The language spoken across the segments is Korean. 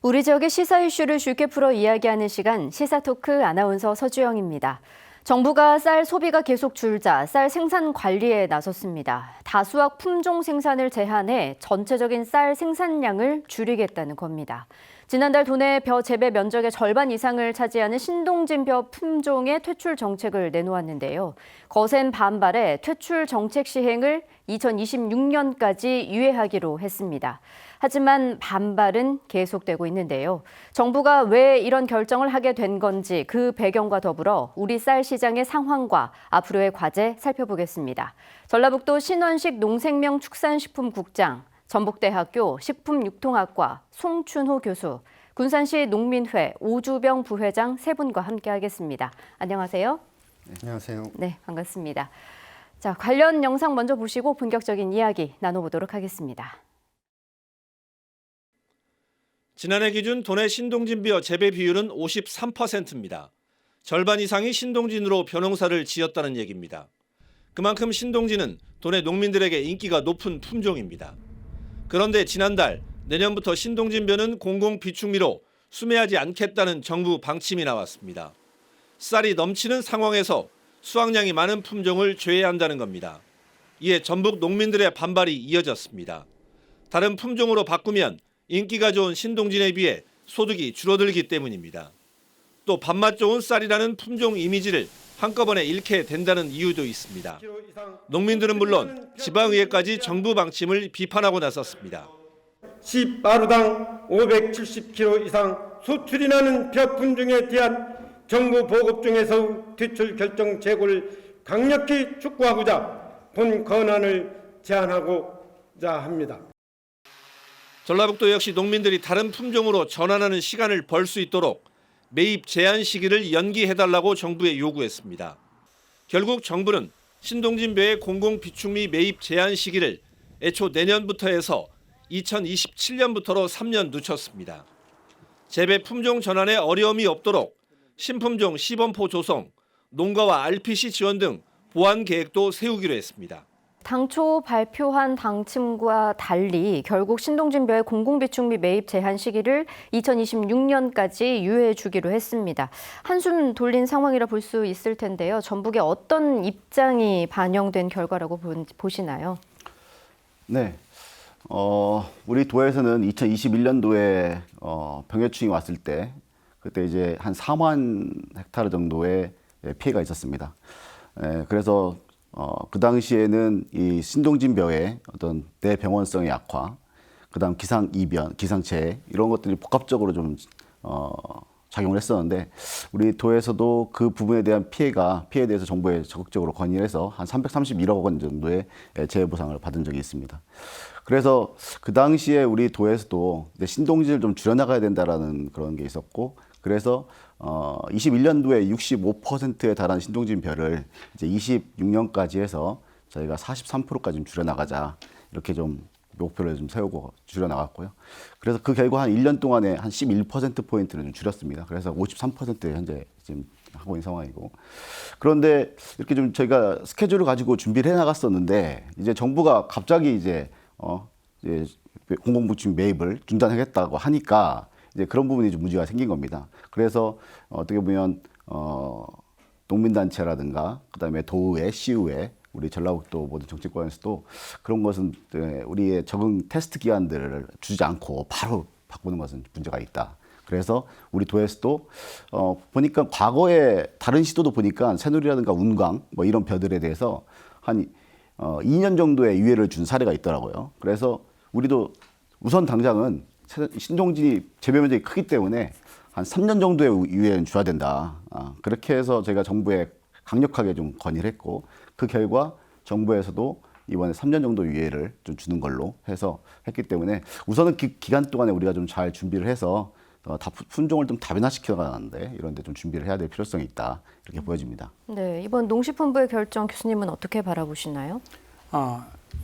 우리 지역의 시사 이슈를 쉽게 풀어 이야기하는 시간, 시사토크 아나운서 서주영입니다. 정부가 쌀 소비가 계속 줄자 쌀 생산 관리에 나섰습니다. 다수학 품종 생산을 제한해 전체적인 쌀 생산량을 줄이겠다는 겁니다. 지난달 도내 벼 재배 면적의 절반 이상을 차지하는 신동진 벼 품종의 퇴출 정책을 내놓았는데요. 거센 반발에 퇴출 정책 시행을 2026년까지 유예하기로 했습니다. 하지만 반발은 계속되고 있는데요. 정부가 왜 이런 결정을 하게 된 건지 그 배경과 더불어 우리 쌀 시장의 상황과 앞으로의 과제 살펴보겠습니다. 전라북도 신원식 농생명축산식품국장, 전북대학교 식품육통학과 송춘호 교수, 군산시 농민회 오주병 부회장 세 분과 함께하겠습니다. 안녕하세요. 네, 안녕하세요. 네, 반갑습니다. 자, 관련 영상 먼저 보시고 본격적인 이야기 나눠보도록 하겠습니다. 지난해 기준 도내 신동진벼 재배 비율은 53%입니다. 절반 이상이 신동진으로 벼농사를 지었다는 얘기입니다. 그만큼 신동진은 도내 농민들에게 인기가 높은 품종입니다. 그런데 지난달 내년부터 신동진벼는 공공비축미로 수매하지 않겠다는 정부 방침이 나왔습니다. 쌀이 넘치는 상황에서 수확량이 많은 품종을 제외한다는 겁니다. 이에 전북 농민들의 반발이 이어졌습니다. 다른 품종으로 바꾸면 인기가 좋은 신동진에 비해 소득이 줄어들기 때문입니다. 또 밥맛 좋은 쌀이라는 품종 이미지를 한꺼번에 잃게 된다는 이유도 있습니다. 농민들은 물론 지방의회까지 정부 방침을 비판하고 나섰습니다. 10마루당 570kg 이상 수출이 나는 벼 품종에 대한 정부 보급 중에서 퇴출 결정 재고를 강력히 촉구하고자 본 건안을 제안하고자 합니다. 전라북도 역시 농민들이 다른 품종으로 전환하는 시간을 벌 수 있도록 매입 제한 시기를 연기해달라고 정부에 요구했습니다. 결국 정부는 신동진벼의 공공비축미 매입 제한 시기를 애초 내년부터 해서 2027년부터로 3년 늦췄습니다. 재배 품종 전환에 어려움이 없도록 신품종 시범포 조성, 농가와 RPC 지원 등 보완 계획도 세우기로 했습니다. 당초 발표한 당침과 달리 결국 신동진벼의 공공비축미 매입 제한 시기를 2026년까지 유예해 주기로 했습니다. 한숨 돌린 상황이라 볼 수 있을 텐데요. 전북의 어떤 입장이 반영된 결과라고 보시나요? 네. 우리 도에서는 2021년도에 병해충이 왔을 때 그때 이제 한 4만 헥타르 정도의 피해가 있었습니다. 그래서 그 당시에는 이 신동진벼의 어떤 내병원성의 약화, 그다음 기상이변, 기상체해 이런 것들이 복합적으로 좀 작용을 했었는데 우리 도에서도 그 부분에 대한 피해에 대해서 정부에 적극적으로 건의를 해서 한 331억 원 정도의 재해 보상을 받은 적이 있습니다. 그래서 그 당시에 우리 도에서도 신동진을 좀 줄여나가야 된다라는 그런 게 있었고 그래서 21년도에 65%에 달한 신동진벼를 이제 26년까지 해서 저희가 43%까지 좀 줄여나가자 이렇게 좀 목표를 좀 세우고 줄여나갔고요. 그래서 그 결과 한 1년 동안에 한 11%포인트를 좀 줄였습니다. 그래서 53%에 현재 지금 하고 있는 상황이고. 그런데 이렇게 좀 저희가 스케줄을 가지고 준비를 해 나갔었는데 이제 정부가 갑자기 이제 공공부축 매입을 중단하겠다고 하니까 이제 그런 부분이 좀 문제가 생긴 겁니다. 그래서 어떻게 보면 농민단체라든가 그다음에 도의회, 시의회, 우리 전라북도 모든 정치권에서도 그런 것은 우리의 적응 테스트 기간들을 주지 않고 바로 바꾸는 것은 문제가 있다. 그래서 우리 도에서도 보니까 과거에 다른 시도도 보니까 새누리라든가 운광 뭐 이런 벼들에 대해서 한 2년 정도의 유예를 준 사례가 있더라고요. 그래서 우리도 우선 당장은 신동진이 재배 면적이 크기 때문에 한 3년 정도의 유예는 줘야 된다. 그렇게 해서 저희가 정부에 강력하게 좀 건의를 했고 그 결과 정부에서도 이번에 3년 정도 유예를 좀 주는 걸로 해서 했기 때문에 우선은 기간 동안에 우리가 좀 잘 준비를 해서 품종을 좀 다변화시켜 가는데 이런 데 좀 준비를 해야 될 필요성이 있다. 이렇게 보여집니다. 네, 이번 농식품부의 결정 교수님은 어떻게 바라보시나요?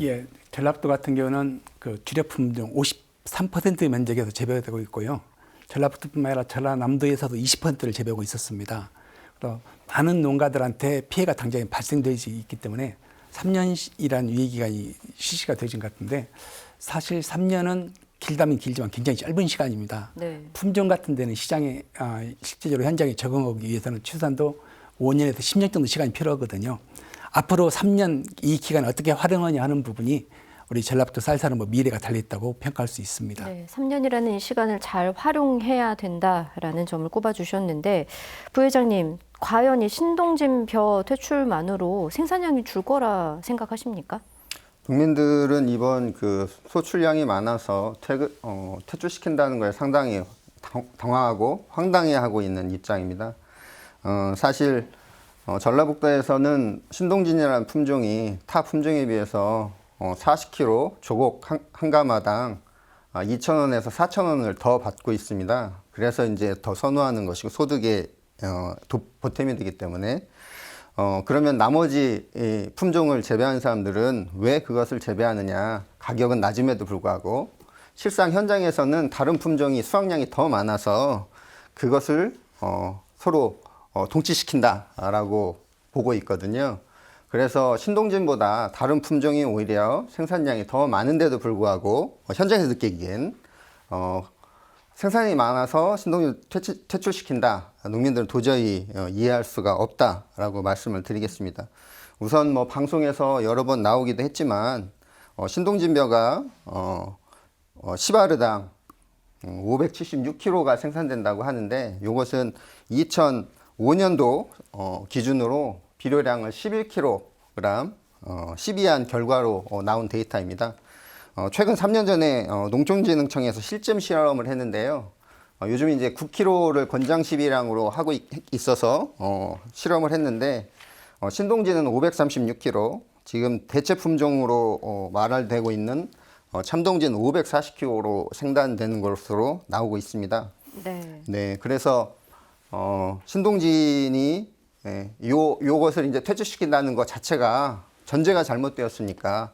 예, 전라북도 같은 경우는 그 주력 품종 53%의 면적에서 재배가 되고 있고요. 전라북도뿐만 아니라 전라남도에서도 20%를 재배하고 있었습니다. 그래서 많은 농가들한테 피해가 당장에 발생되지 있기 때문에 3년이라는 유예기간이 실시가 되진 것 같은데 사실 3년은 길다면 길지만 굉장히 짧은 시간입니다. 네. 품종 같은 데는 시장에 실제적으로 현장에 적응하기 위해서는 최소한도 5년에서 10년 정도 시간이 필요하거든요. 앞으로 3년 이 기간을 어떻게 활용하냐 하는 부분이 우리 전라북도 쌀산업 미래가 달려있다고 평가할 수 있습니다. 네, 3년이라는 이 시간을 잘 활용해야 된다라는 점을 꼽아주셨는데 부회장님, 과연 이 신동진 벼 퇴출만으로 생산량이 줄 거라 생각하십니까? 국민들은 이번 그 소출량이 많아서 퇴출시킨다는 거에 상당히 당황하고 황당해하고 있는 입장입니다. 사실 전라북도에서는 신동진이라는 품종이 타 품종에 비해서 40kg 조곡 한 가마당 2,000원에서 4,000원을 더 받고 있습니다. 그래서 이제 더 선호하는 것이고 소득의 보탬이 되기 때문에 그러면 나머지 품종을 재배하는 사람들은 왜 그것을 재배하느냐? 가격은 낮음에도 불구하고 실상 현장에서는 다른 품종이 수확량이 더 많아서 그것을 서로 동치시킨다라고 보고 있거든요. 그래서 신동진보다 다른 품종이 오히려 생산량이 더 많은데도 불구하고 현장에서 느끼기엔 생산이 많아서 신동진 퇴출시킨다. 농민들은 도저히 이해할 수가 없다라고 말씀을 드리겠습니다. 우선 뭐 방송에서 여러 번 나오기도 했지만 신동진벼가 10아르당 576kg가 생산된다고 하는데 이것은 2005년도 기준으로 비료량을 11kg 시비한 결과로 나온 데이터입니다. 최근 3년 전에 농촌진흥청에서 실증 실험을 했는데요. 요즘 이제 9kg를 권장 시비량으로 하고 있어서 실험을 했는데 신동진은 536kg, 지금 대체 품종으로 말되고 있는 참동진 540kg로 생산되는 것으로 나오고 있습니다. 네. 네, 그래서 신동진이 요것을 이제 퇴출시킨다는 것 자체가 전제가 잘못되었으니까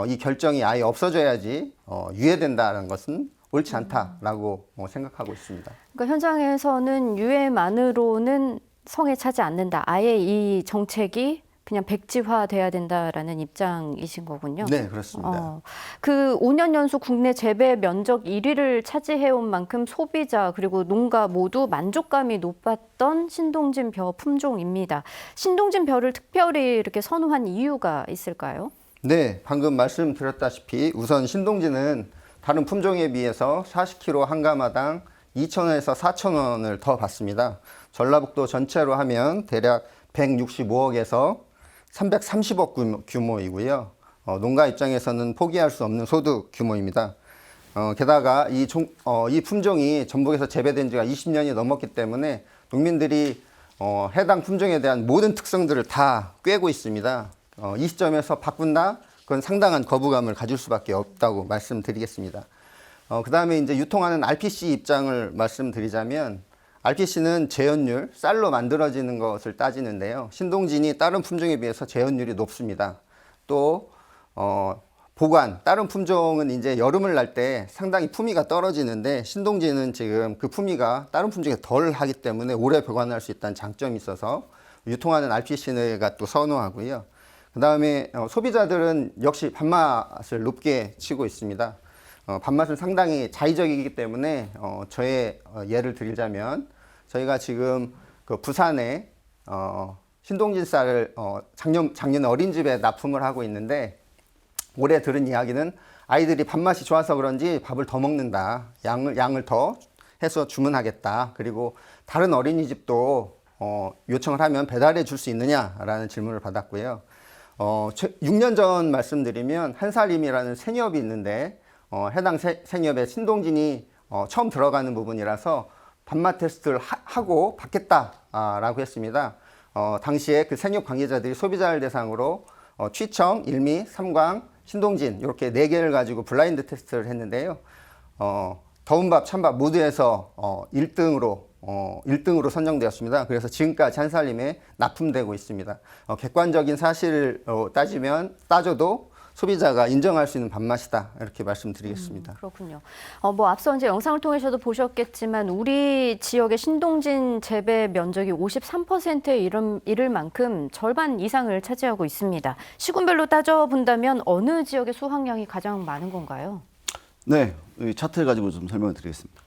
이 결정이 아예 없어져야지 유예된다는 것은 옳지 않다라고 생각하고 있습니다. 그러니까 현장에서는 유예만으로는 성에 차지 않는다. 아예 이 정책이 그냥 백지화돼야 된다라는 입장이신 거군요. 네, 그렇습니다. 그 5년 연속 국내 재배 면적 1위를 차지해온 만큼 소비자 그리고 농가 모두 만족감이 높았던 신동진 벼 품종입니다. 신동진 벼를 특별히 이렇게 선호한 이유가 있을까요? 네, 방금 말씀드렸다시피 우선 신동진은 다른 품종에 비해서 40kg 한 가마당 2,000원에서 4,000원을 더 받습니다. 전라북도 전체로 하면 대략 165억에서 330억 규모이고요. 농가 입장에서는 포기할 수 없는 소득 규모입니다. 게다가 이 품종이 전북에서 재배된 지가 20년이 넘었기 때문에 농민들이 해당 품종에 대한 모든 특성들을 다 꿰고 있습니다. 이 시점에서 바꾼다? 그건 상당한 거부감을 가질 수밖에 없다고 말씀드리겠습니다. 그 다음에 이제 유통하는 RPC 입장을 말씀드리자면 RPC는 재현율, 쌀로 만들어지는 것을 따지는데요. 신동진이 다른 품종에 비해서 재현율이 높습니다. 또 보관, 다른 품종은 이제 여름을 날 때 상당히 품위가 떨어지는데 신동진은 지금 그 품위가 다른 품종에 덜 하기 때문에 오래 보관할 수 있다는 장점이 있어서 유통하는 RPC가 또 선호하고요. 그 다음에 소비자들은 역시 밥맛을 높게 치고 있습니다. 밥맛은 상당히 자의적이기 때문에 저의 예를 들자면 저희가 지금 그 부산에 신동진 쌀을 작년 어린이집에 납품을 하고 있는데 올해 들은 이야기는 아이들이 밥맛이 좋아서 그런지 밥을 더 먹는다. 양을 더 해서 주문하겠다. 그리고 다른 어린이집도 요청을 하면 배달해 줄 수 있느냐라는 질문을 받았고요. 6년 전 말씀드리면 한살림이라는 생협이 있는데 해당 생협에 신동진이 처음 들어가는 부분이라서 밥맛 테스트를 하고 받겠다라고 했습니다. 당시에 그 생협 관계자들이 소비자를 대상으로 취청, 일미, 삼광, 신동진 이렇게 4개를 가지고 블라인드 테스트를 했는데요. 더운 밥, 찬밥 모두에서 1등으로 선정되었습니다. 그래서 지금까지 한살림에 납품되고 있습니다. 객관적인 사실을 따져도 소비자가 인정할 수 있는 밥맛이다 이렇게 말씀드리겠습니다. 그렇군요. 뭐 앞서 이제 영상을 통해서도 보셨겠지만 우리 지역의 신동진 재배 면적이 53%에 이를 만큼 절반 이상을 차지하고 있습니다. 시군별로 따져본다면 어느 지역의 수확량이 가장 많은 건가요? 네, 이 차트를 가지고 좀 설명을 드리겠습니다.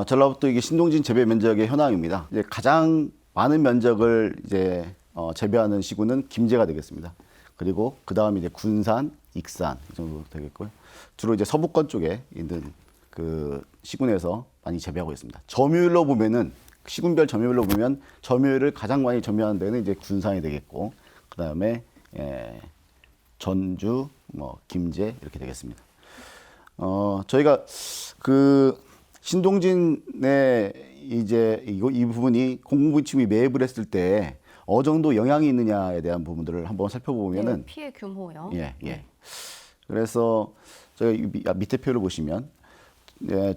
전라북도 이게 신동진 재배 면적의 현황입니다. 이제 가장 많은 면적을 이제 재배하는 시군은 김제가 되겠습니다. 그리고 그 다음에 이제 군산, 익산 이 정도 되겠고요. 주로 이제 서부권 쪽에 있는 그 시군에서 많이 재배하고 있습니다. 점유율로 보면은 시군별 점유율로 보면 점유율을 가장 많이 점유하는 데는 이제 군산이 되겠고, 그 다음에 전주, 뭐 김제 이렇게 되겠습니다. 저희가 그 신동진의 이제 이 부분이 공공부침이 매입을 했을 때 어느 정도 영향이 있느냐에 대한 부분들을 한번 살펴보면은 네, 피해 규모요. 예. 그래서 저희가 밑에 표를 보시면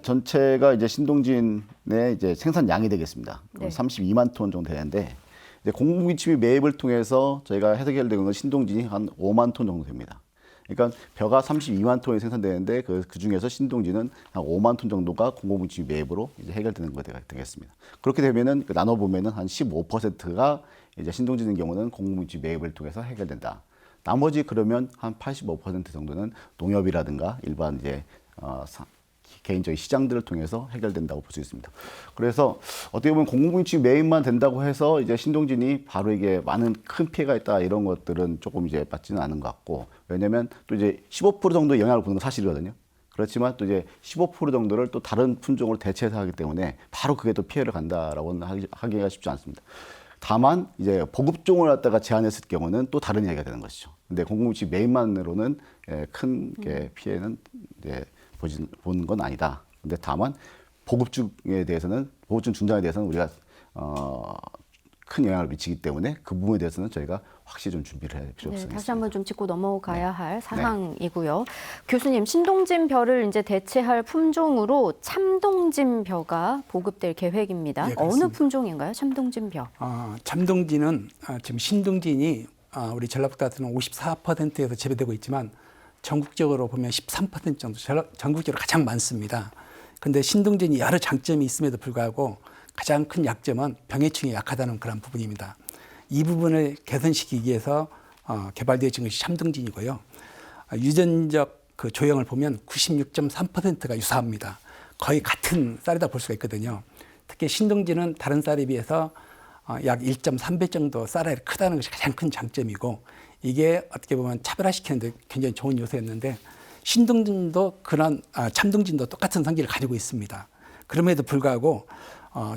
전체가 이제 신동진의 이제 생산량이 되겠습니다. 네. 32만 톤 정도 되는데 이제 공공부침이 매입을 통해서 저희가 해결되는 건 신동진이 한 5만 톤 정도 됩니다. 그러니까 벼가 32만 톤이 생산되는데 그 중에서 신동진은 한 5만 톤 정도가 공공부침 매입으로 이제 해결되는 것이 되겠습니다. 그렇게 되면은 나눠 보면은 한 15%가 이제 신동진의 경우는 공공부침 매입을 통해서 해결된다. 나머지 그러면 한 85% 정도는 농협이라든가 일반 이제 개인적인 시장들을 통해서 해결된다고 볼 수 있습니다. 그래서 어떻게 보면 공공부침 매입만 된다고 해서 이제 신동진이 바로 이게 많은 큰 피해가 있다 이런 것들은 조금 이제 맞지는 않은 것 같고, 왜냐면 또 이제 15% 정도 영향을 보는 건 사실이거든요. 그렇지만 또 이제 15% 정도를 또 다른 품종으로 대체해서 하기 때문에 바로 그게 또 피해를 간다라고는 하기가 쉽지 않습니다. 다만 이제 보급종을 갖다가 제한했을 경우는 또 다른 이야기가 되는 것이죠. 근데 공공부침 매입만으로는 큰 피해는 이제 보는 건 아니다. 근데 다만 보급중에 대해서는 보급중 중단에 대해서는 우리가 큰 영향을 미치기 때문에 그 부분에 대해서는 저희가 확실히 좀 준비를 해야 될 필요가 있습니다. 다시 한번 좀 짚고 넘어가야 할 사항이고요. 교수님, 신동진 벼를 이제 대체할 품종으로 참동진 벼가 보급될 계획입니다. 예, 어느 그렇습니다. 품종인가요? 참동진 벼. 참동진은 지금 신동진이 우리 전라북도 같은 54%에서 재배되고 있지만 전국적으로 보면 13% 정도 전국적으로 가장 많습니다. 그런데 신동진이 여러 장점이 있음에도 불구하고 가장 큰 약점은 병해충이 약하다는 그런 부분입니다. 이 부분을 개선시키기 위해서 개발되어진 것이 참동진이고요. 유전적 그 조형을 보면 96.3%가 유사합니다. 거의 같은 쌀이다 볼 수가 있거든요. 특히 신동진은 다른 쌀에 비해서 약 1.3배 정도 쌀알이 크다는 것이 가장 큰 장점이고, 이게 어떻게 보면 차별화시키는데 굉장히 좋은 요소였는데, 신동진도 그런 참동진도 똑같은 성질을 가지고 있습니다. 그럼에도 불구하고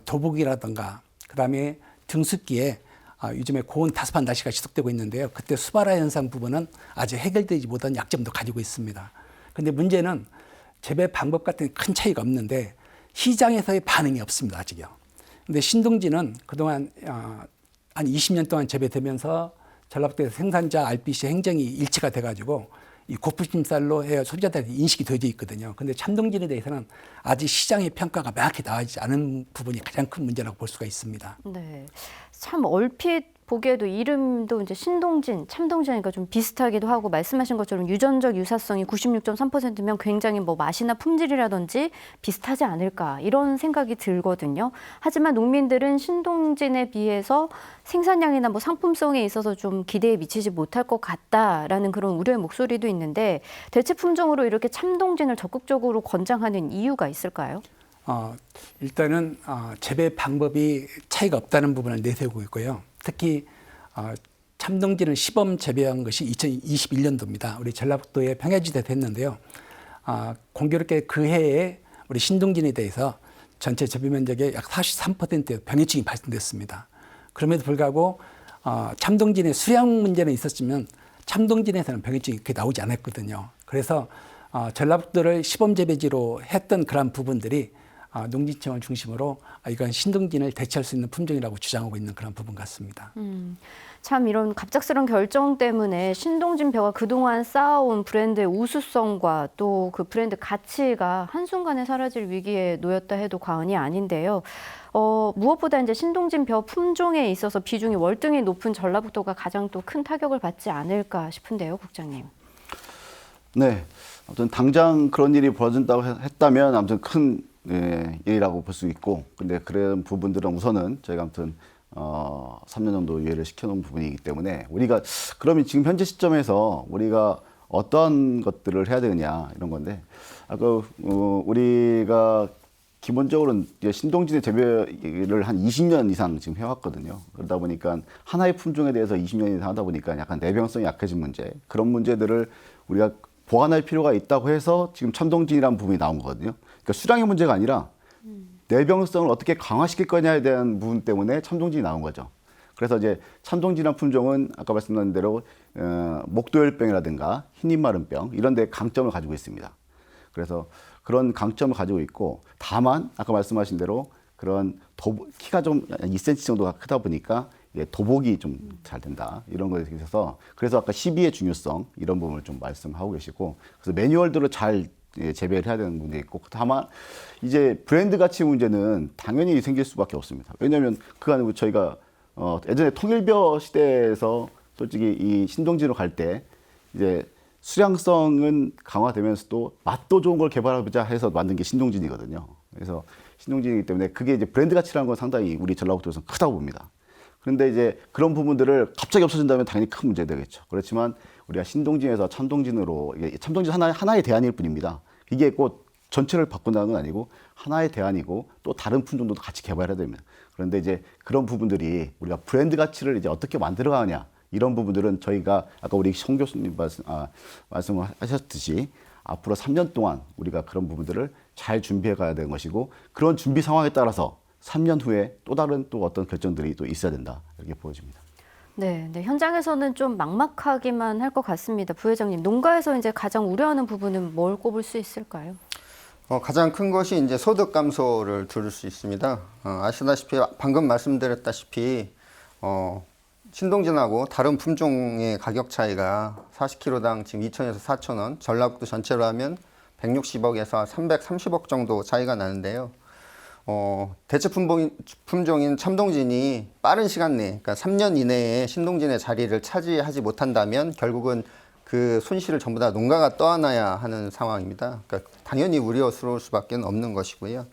도복이라든가 그다음에 등숫기에 요즘에 고온 다습한 날씨가 지속되고 있는데요. 그때 수발화 현상 부분은 아직 해결되지 못한 약점도 가지고 있습니다. 그런데 문제는 재배 방법 같은 큰 차이가 없는데 시장에서의 반응이 없습니다. 아직요. 근데 신동진은 그동안 한 20년 동안 재배되면서 전라북도에서 생산자 RBC 행정이 일치가 돼가지고 이 고품질쌀로 해야 소비자들에게 인식이 되어져 있거든요. 근데 참동진에 대해서는 아직 시장의 평가가 명확히 나와있지 않은 부분이 가장 큰 문제라고 볼 수가 있습니다. 네, 참 얼핏 보기에도 이름도 이제 신동진, 참동진이니까 좀 비슷하기도 하고, 말씀하신 것처럼 유전적 유사성이 96.3%면 굉장히 뭐 맛이나 품질이라든지 비슷하지 않을까 이런 생각이 들거든요. 하지만 농민들은 신동진에 비해서 생산량이나 뭐 상품성에 있어서 좀 기대에 미치지 못할 것 같다라는 그런 우려의 목소리도 있는데, 대체 품종으로 이렇게 참동진을 적극적으로 권장하는 이유가 있을까요? 일단은 재배 방법이 차이가 없다는 부분을 내세우고 있고요. 특히 참동진을 시범 재배한 것이 2021년도입니다. 우리 전라북도에 평야지대 됐는데요. 공교롭게 그 해에 우리 신동진에 대해서 전체 재배 면적의 약 43%의 병해충이 발생됐습니다. 그럼에도 불구하고 참동진의 수량 문제는 있었지만 참동진에서는 병해충이 그렇게 나오지 않았거든요. 그래서 전라북도를 시범 재배지로 했던 그런 부분들이 농진청을 중심으로 이건 신동진을 대체할 수 있는 품종이라고 주장하고 있는 그런 부분 같습니다. 참 이런 갑작스러운 결정 때문에 신동진 벼가 그동안 쌓아온 브랜드의 우수성과 또 그 브랜드 가치가 한순간에 사라질 위기에 놓였다 해도 과언이 아닌데요. 무엇보다 이제 신동진 벼 품종에 있어서 비중이 월등히 높은 전라북도가 가장 또 큰 타격을 받지 않을까 싶은데요, 국장님. 네, 아무튼 당장 그런 일이 벌어진다고 했다면 아무튼 큰 일이라고 볼 수 있고, 근데 그런 부분들은 우선은 저희가 아무튼 3년 정도 유예를 시켜놓은 부분이기 때문에 우리가 그러면 지금 현재 시점에서 우리가 어떠한 것들을 해야 되느냐 이런 건데, 아까 우리가 기본적으로는 이제 신동진의 재배를 한 20년 이상 지금 해왔거든요. 그러다 보니까 하나의 품종에 대해서 20년 이상 하다 보니까 약간 내병성이 약해진 문제, 그런 문제들을 우리가 보완할 필요가 있다고 해서 지금 참동진이라는 부분이 나온 거거든요. 그러니까 수량의 문제가 아니라 내병성을 어떻게 강화시킬 거냐에 대한 부분 때문에 참동진이 나온 거죠. 그래서 이제 참동진이라는 품종은 아까 말씀드린 대로 목도열병이라든가 흰잎마름병 이런 데 강점을 가지고 있습니다. 그래서 그런 강점을 가지고 있고, 다만 아까 말씀하신 대로 그런 키가 좀 2cm 정도가 크다 보니까 도복이 좀 잘 된다 이런 거에 있어서, 그래서 아까 12의 중요성 이런 부분을 좀 말씀하고 계시고, 그래서 매뉴얼대로 잘 재배를 해야 되는 문제 있고, 다만 이제 브랜드 가치 문제는 당연히 생길 수밖에 없습니다. 왜냐하면 그거 아니고 저희가 예전에 통일벼 시대에서 솔직히 이 신동진으로 갈 때 이제 수량성은 강화되면서도 맛도 좋은 걸 개발하자 해서 만든 게 신동진이거든요. 그래서 신동진이기 때문에 그게 이제 브랜드 가치라는 건 상당히 우리 전라북도에서는 크다고 봅니다. 그런데 이제 그런 부분들을 갑자기 없어진다면 당연히 큰 문제가 되겠죠. 그렇지만 우리가 신동진에서 참동진으로, 이게 참동진 하나의 대안일 뿐입니다. 이게 꼭 전체를 바꾼다는 건 아니고 하나의 대안이고, 또 다른 품종도 같이 개발해야 됩니다. 그런데 이제 그런 부분들이 우리가 브랜드 가치를 이제 어떻게 만들어가느냐, 이런 부분들은 저희가 아까 우리 송 교수님 말씀을 하셨듯이 앞으로 3년 동안 우리가 그런 부분들을 잘 준비해 가야 되는 것이고, 그런 준비 상황에 따라서 3년 후에 또 다른 또 어떤 결정들이 또 있어야 된다, 이렇게 보여집니다. 네, 현장에서는 좀 막막하기만 할 것 같습니다. 부회장님, 농가에서 이제 가장 우려하는 부분은 뭘 꼽을 수 있을까요? 가장 큰 것이 이제 소득 감소를 들을 수 있습니다. 아시다시피 방금 말씀드렸다시피 신동진하고 다른 품종의 가격 차이가 40kg당 지금 2,000에서 4,000원, 전라북도 전체로 하면 160억에서 330억 정도 차이가 나는데요. 대체 품종인 참동진이 빠른 시간 내에, 그러니까 3년 이내에 신동진의 자리를 차지하지 못한다면 결국은 그 손실을 전부 다 농가가 떠안아야 하는 상황입니다. 그러니까 당연히 우려스러울 수밖에 없는 것이고요.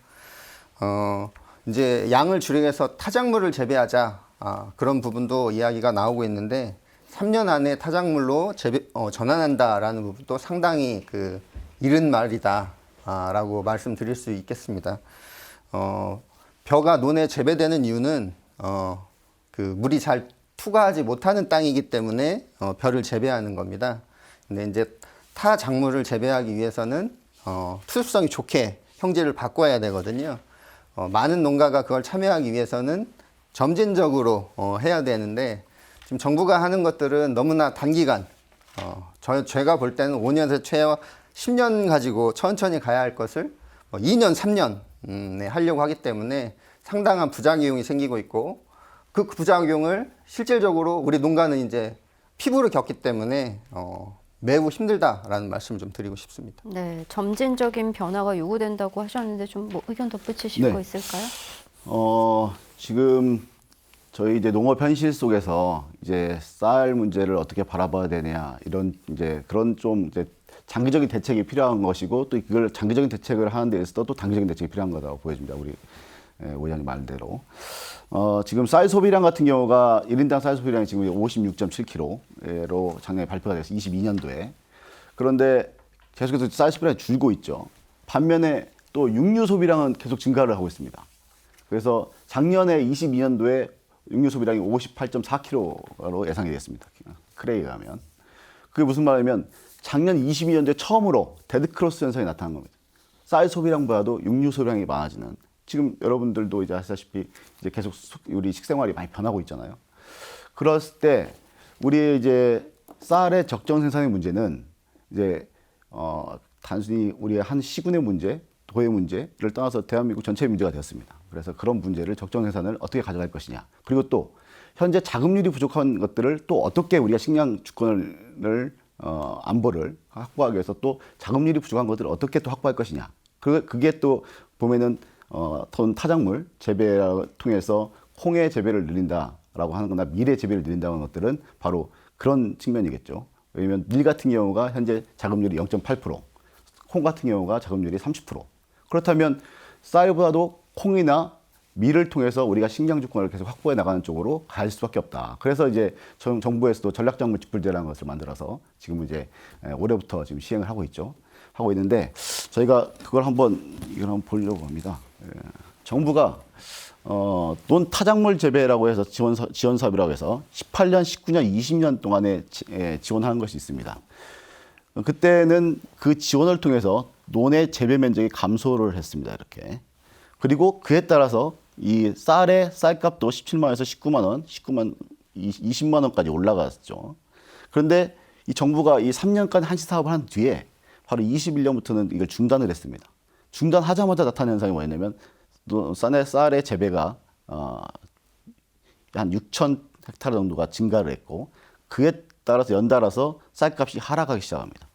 이제 양을 줄이기 위해서 타작물을 재배하자, 그런 부분도 이야기가 나오고 있는데, 3년 안에 타작물로 전환한다라는 부분도 상당히 이른 말이다라고 말씀드릴 수 있겠습니다. 벼가 논에 재배되는 이유는 물이 잘 투과하지 못하는 땅이기 때문에 벼를 재배하는 겁니다. 근데 이제 타 작물을 재배하기 위해서는 투습성이 좋게 형질을 바꿔야 되거든요. 많은 농가가 그걸 참여하기 위해서는 점진적으로 해야 되는데, 지금 정부가 하는 것들은 너무나 단기간, 제가 볼 때는 5년에서 최소 10년 가지고 천천히 가야 할 것을 2년, 3년 하려고 하기 때문에 상당한 부작용이 생기고 있고, 그 부작용을 실질적으로 우리 농가는 이제 피부로 겪기 때문에 매우 힘들다라는 말씀을 좀 드리고 싶습니다. 네, 점진적인 변화가 요구된다고 하셨는데 좀 뭐 의견 덧붙이실 네. 거 있을까요? 지금 저희 이제 농업 현실 속에서 이제 쌀 문제를 어떻게 바라봐야 되냐, 이런 이제 그런 좀 이제 장기적인 대책이 필요한 것이고, 또 그걸 장기적인 대책을 하는 데 있어서 또 단기적인 대책이 필요한 거라고 보여집니다. 우리 의장님 말대로. 지금 쌀 소비량 같은 경우가 1인당 쌀 소비량이 지금 56.7kg로 작년에 발표가 돼서 22년도에. 그런데 계속해서 쌀 소비량이 줄고 있죠. 반면에 또 육류 소비량은 계속 증가를 하고 있습니다. 그래서 작년에 22년도에 육류 소비량이 58.4kg로 예상이 됐습니다. 크레이에 가면. 그게 무슨 말이냐면 작년 22년도에 처음으로 데드크로스 현상이 나타난 겁니다. 쌀 소비량보다도 육류 소비량이 많아지는. 지금 여러분들도 이제 아시다시피 이제 계속 우리 식생활이 많이 변하고 있잖아요. 그랬을 때 우리 이제 쌀의 적정 생산의 문제는 이제 단순히 우리의 한 시군의 문제, 도의 문제를 떠나서 대한민국 전체의 문제가 되었습니다. 그래서 그런 문제를 적정 생산을 어떻게 가져갈 것이냐. 그리고 또 현재 자급률이 부족한 것들을 또 어떻게 우리가 식량 주권을 안보를 확보하기 위해서 또 자급률이 부족한 것들을 어떻게 또 확보할 것이냐. 그게 또 보면은 타작물 재배를 통해서 콩의 재배를 늘린다라고 하는 거나 밀의 재배를 늘린다는 것들은 바로 그런 측면이겠죠. 왜냐하면 밀 같은 경우가 현재 자급률이 0.8%, 콩 같은 경우가 자급률이 30%. 그렇다면 쌀보다도 콩이나 밀을 통해서 우리가 식량 주권을 계속 확보해 나가는 쪽으로 갈 수밖에 없다. 그래서 이제 정부에서도 전략작물 직불제라는 것을 만들어서 지금 이제 올해부터 지금 시행을 하고 있죠. 하고 있는데 저희가 그걸 이걸 한번 보려고 합니다. 정부가 논 타작물 재배라고 해서 지원 사업이라고 해서 18년, 19년, 20년 동안에 지원하는 것이 있습니다. 그때는 그 지원을 통해서 논의 재배 면적이 감소를 했습니다. 이렇게. 그리고 그에 따라서 이 쌀의 쌀값도 17만 원에서 19만 원, 20만 원까지 올라갔죠. 그런데 이 정부가 이 3년간 한시 사업을 한 뒤에 바로 21년부터는 이걸 중단을 했습니다. 중단하자마자 나타난 현상이 뭐였냐면 쌀의 재배가 한 6천 헥타르 정도가 증가를 했고 그에 따라서 연달아서 쌀값이 하락하기 시작합니다.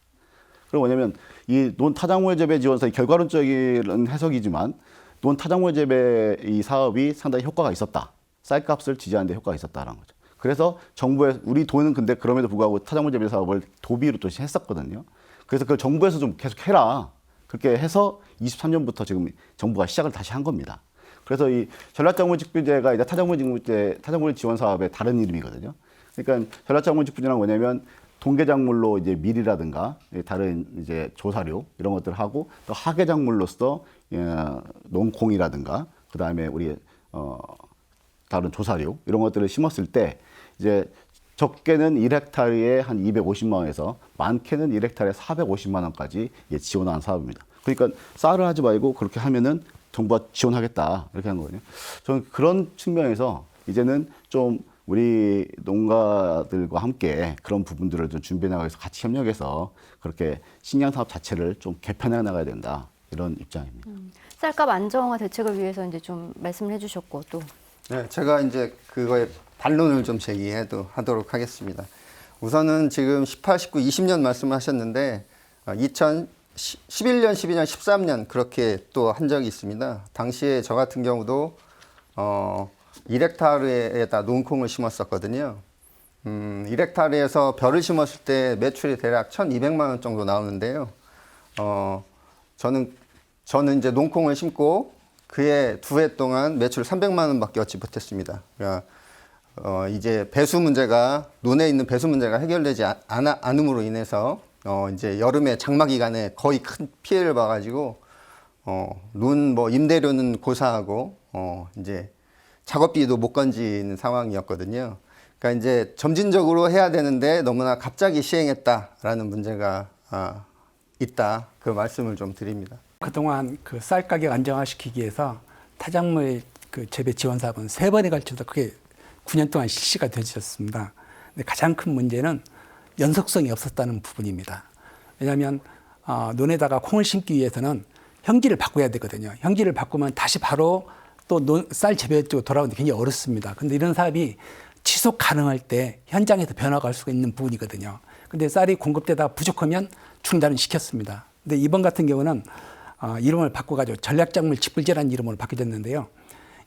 그럼 뭐냐면 이 논 타작물 재배 지원사의 결과론적인 해석이지만 논 타작물 재배 이 사업이 상당히 효과가 있었다. 쌀값을 지지하는 데 효과가 있었다라는 거죠. 그래서 정부의 우리 도는 근데 그럼에도 불구하고 타작물 재배 사업을 도비로 또 했었거든요. 그래서 그걸 정부에서 좀 계속 해라. 그렇게 해서 23년부터 지금 정부가 시작을 다시 한 겁니다. 그래서 이 전략작물 직불제가 이제 타작물 지원 사업의 다른 이름이거든요. 그러니까 전략작물 직불제는 뭐냐면 동계작물로 이제 밀이라든가 다른 이제 조사료 이런 것들을 하고 또 하계작물로서 농콩이라든가 그 다음에 우리 다른 조사료 이런 것들을 심었을 때 이제 적게는 1헥타르에 한 250만 원에서 많게는 1헥타르에 450만 원까지 지원하는 사업입니다. 그러니까 쌀을 하지 말고 그렇게 하면은 정부가 지원하겠다 이렇게 하는 거거든요. 저는 그런 측면에서 이제는 좀 우리 농가들과 함께 그런 부분들을 좀 준비해 나가기 위해서 같이 협력해서 그렇게 식량 사업 자체를 좀 개편해 나가야 된다 이런 입장입니다. 쌀값 안정화 대책을 위해서 이제 좀 말씀을 해주셨고 또 네, 제가 이제 그거에 반론을 좀 제기하도록 하겠습니다. 우선은 지금 18, 19, 20년 말씀하셨는데 2011년, 12년, 13년 그렇게 또 한 적이 있습니다. 당시에 저 같은 경우도 1헥타르에다 농콩을 심었었거든요. 1헥타르에서 벼를 심었을 때 매출이 대략 1,200만 원 정도 나오는데요. 저는 이제 농콩을 심고 그해 2해 동안 매출 300만 원밖에 얻지 못했습니다. 그러니까 이제 배수 문제가 논에 있는 배수 문제가 해결되지 않음으로 인해서 이제 여름에 장마 기간에 거의 큰 피해를 봐가지고 논 뭐 임대료는 고사하고 이제 작업비도 못 건지는 상황이었거든요. 그러니까 이제 점진적으로 해야 되는데 너무나 갑자기 시행했다라는 문제가 있다. 그 말씀을 좀 드립니다. 그동안 그 쌀 가격 안정화시키기 위해서 타작물 그 재배 지원 사업은 3번에 걸쳐서 그게 9년 동안 실시가 되었습니다. 근데 가장 큰 문제는 연속성이 없었다는 부분입니다. 왜냐하면 논에다가 콩을 심기 위해서는 형질을 바꿔야 되거든요. 형질을 바꾸면 다시 바로 또 쌀 재배 쪽으로 돌아오는데 굉장히 어렵습니다. 근데 이런 사업이 지속 가능할 때 현장에서 변화가 갈 수가 있는 부분이거든요. 근데 쌀이 공급되다가 부족하면 중단을 시켰습니다. 근데 이번 같은 경우는 이름을 바꿔가지고 전략작물 직불제라는 이름으로 바뀌어졌는데요.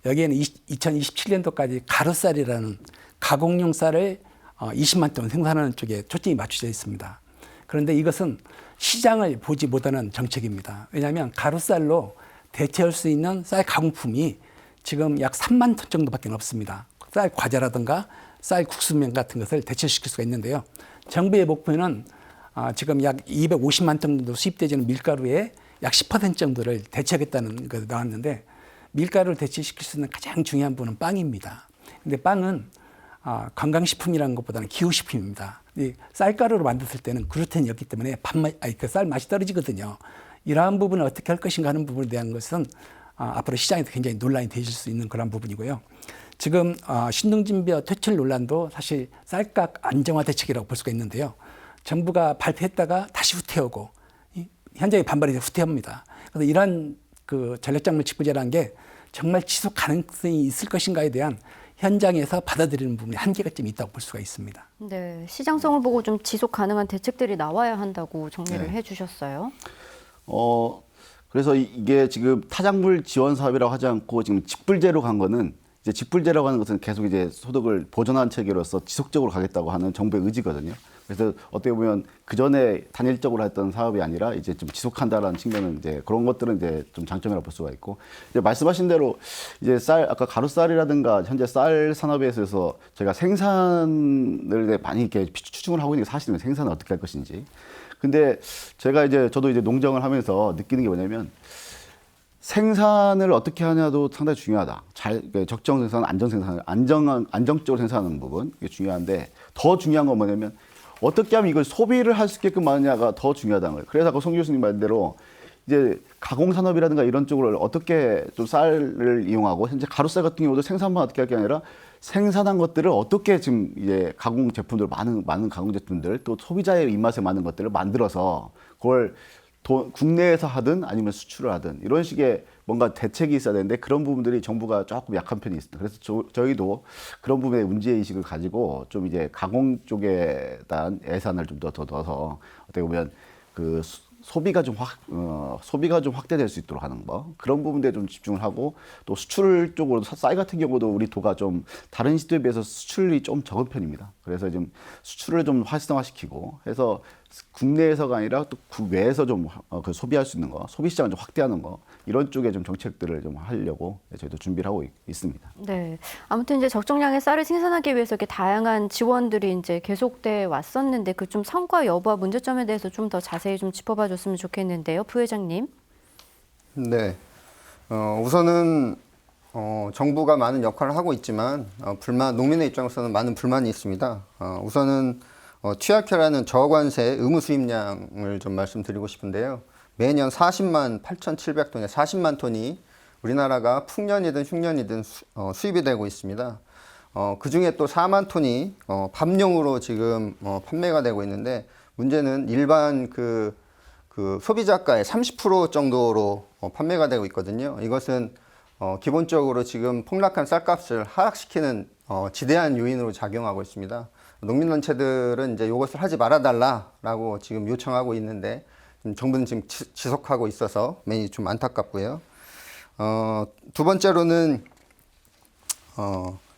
여기에는 2027년도까지 가루쌀이라는 가공용 쌀을 20만 톤 생산하는 쪽에 초점이 맞춰져 있습니다. 그런데 이것은 시장을 보지 못하는 정책입니다. 왜냐하면 가루쌀로 대체할 수 있는 쌀 가공품이 지금 약 3만 톤 정도밖에 없습니다. 쌀 과자라든가 쌀 국수면 같은 것을 대체시킬 수가 있는데요. 정부의 목표는 지금 약 250만 톤 정도 수입되지는 밀가루의 약 10% 정도를 대체하겠다는 것이 나왔는데 밀가루를 대체시킬 수 있는 가장 중요한 부분은 빵입니다. 근데 빵은 건강식품이라는 것보다는 기후식품입니다. 이 쌀가루로 만들었을 때는 글루텐이 없기 때문에 그 쌀 맛이 떨어지거든요. 이러한 부분을 어떻게 할 것인가 하는 부분에 대한 것은 앞으로 시장에서 굉장히 논란이 되실 수 있는 그런 부분이고요. 지금 신동진벼 퇴출 논란도 사실 쌀값 안정화 대책이라고 볼 수가 있는데요. 정부가 발표했다가 다시 후퇴하고 현장의 반발이 후퇴합니다. 그래서 이러한 그 전략작물 직불제라는 게 정말 지속 가능성이 있을 것인가에 대한 현장에서 받아들이는 부분에 한계가 좀 있다고 볼 수가 있습니다. 네, 시장성을 보고 좀 지속 가능한 대책들이 나와야 한다고 정리를 네. 해주셨어요. 그래서 이게 지금 타작물 지원 사업이라고 하지 않고 지금 직불제로 간 거는 이제 직불제라고 하는 것은 계속 이제 소득을 보존하는 체계로서 지속적으로 가겠다고 하는 정부의 의지거든요. 그래서 어떻게 보면 그 전에 단일적으로 했던 사업이 아니라 이제 좀 지속한다라는 측면은 이제 그런 것들은 이제 좀 장점이라고 볼 수가 있고 이제 말씀하신 대로 이제 아까 가루쌀이라든가 현재 쌀 산업에 있어서 저희가 생산을 많이 이렇게 추궁을 하고 있는 게 사실은 생산을 어떻게 할 것인지 근데 제가 저도 농정을 하면서 느끼는 게 뭐냐면 생산을 어떻게 하냐도 상당히 중요하다. 적정 생산, 안정적으로 생산하는 부분 이게 중요한데 더 중요한 건 뭐냐면 어떻게 하면 이걸 소비를 할 수 있게끔 하느냐가 더 중요하다는 거예요. 그래서 아까 송 교수님 말대로 이제 가공산업이라든가 이런 쪽을 어떻게 좀 쌀을 이용하고 현재 가루쌀 같은 경우도 생산만 어떻게 할 게 아니라 생산한 것들을 어떻게 지금 이제 가공 제품들 많은 가공 제품들 또 소비자의 입맛에 맞는 것들을 만들어서 그걸 국내에서 하든 아니면 수출을 하든 이런 식의 뭔가 대책이 있어야 되는데 그런 부분들이 정부가 조금 약한 편이 있습니다. 그래서 저희도 그런 부분에 문제의식을 가지고 좀 이제 가공 쪽에 대한 예산을 좀 더 넣어서 어떻게 보면 그 소비가 좀 확대될 수 있도록 하는 거 그런 부분에 좀 집중을 하고 또 수출 쪽으로 쌀 같은 경우도 우리 도가 좀 다른 시도에 비해서 수출이 좀 적은 편입니다. 그래서 좀 수출을 좀 활성화시키고 해서 국내에서가 아니라 또 국외에서 좀 그 소비할 수 있는 거, 소비 시장을 좀 확대하는 거 이런 쪽에 좀 정책들을 좀 하려고 저희도 준비를 하고 있습니다. 네. 아무튼 이제 적정량의 쌀을 생산하기 위해서 이렇게 다양한 지원들이 이제 계속돼 왔었는데 그 좀 성과 여부와 문제점에 대해서 좀 더 자세히 좀 짚어봐 줬으면 좋겠는데요. 부회장님. 네. 우선은 정부가 많은 역할을 하고 있지만 농민의 입장에서는 많은 불만이 있습니다. 우선은 취약회라는 저관세 의무 수입량을 좀 말씀드리고 싶은데요. 매년 40만 8,700톤에 40만 톤이 우리나라가 풍년이든 흉년이든 수입이 되고 있습니다. 그 중에 또 4만 톤이 밥용으로 지금 판매가 되고 있는데 문제는 일반 그 소비자가의 30% 정도로 판매가 되고 있거든요. 이것은 기본적으로 지금 폭락한 쌀값을 하락시키는 지대한 요인으로 작용하고 있습니다. 농민단체들은 이제 이것을 하지 말아달라라고 지금 요청하고 있는데 정부는 지금 지속하고 있어서 매우 좀 안타깝고요. 두 번째로는